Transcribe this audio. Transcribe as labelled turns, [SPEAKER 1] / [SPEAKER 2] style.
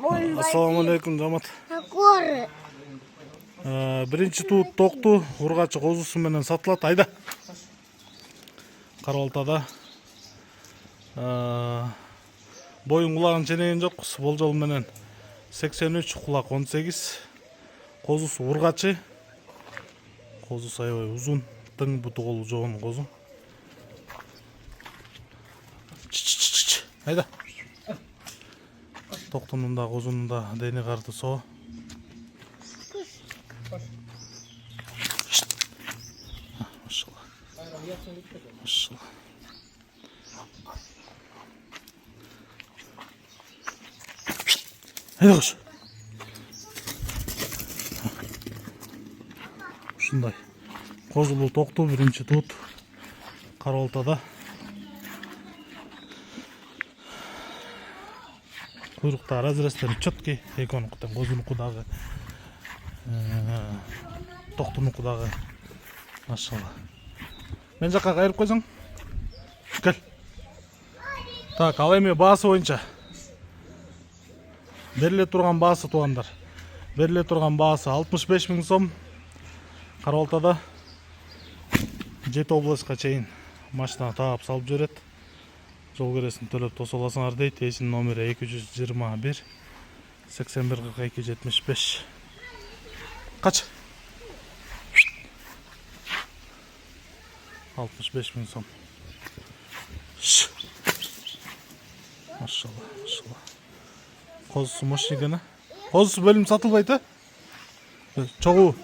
[SPEAKER 1] Assalamu alaikum жамат.
[SPEAKER 2] Горы.
[SPEAKER 1] Биринчи туут токту ургачы козусу менен сатылат. Айда. Карабалтада боюн кулагын ченеген жок. Болжол менен 83, кулак 18. Козусу ургачы. Козусу аябай узун, тың буту колу жогон козу. Айда. Токтунун да козунун да дени карды со. Машалла. Машалла. Айда кош. Ушундай. Козулуу токту биринчи туут Карабалтада. Куйруктар разрезтен четкий, эконукутан козунуку дагы, токтунуку дагы. Машалла. Мен жакка кайрып койсоң. Кел. Так, ал эми баасы боюнча. Бериле турган баасы туугандар. Бериле турган баасы 65 000 сом. Карабалтада 7 областка чейин машина таап салып жүрөт. Жол кересин төлөп тосо аласыңар дейт. Эсин номери 221 81 42 75. Кач? 65 000 сом. Машалла, машалла. Козусу мощный экен. Козусу бөлүм сатылбайт, Чогуу.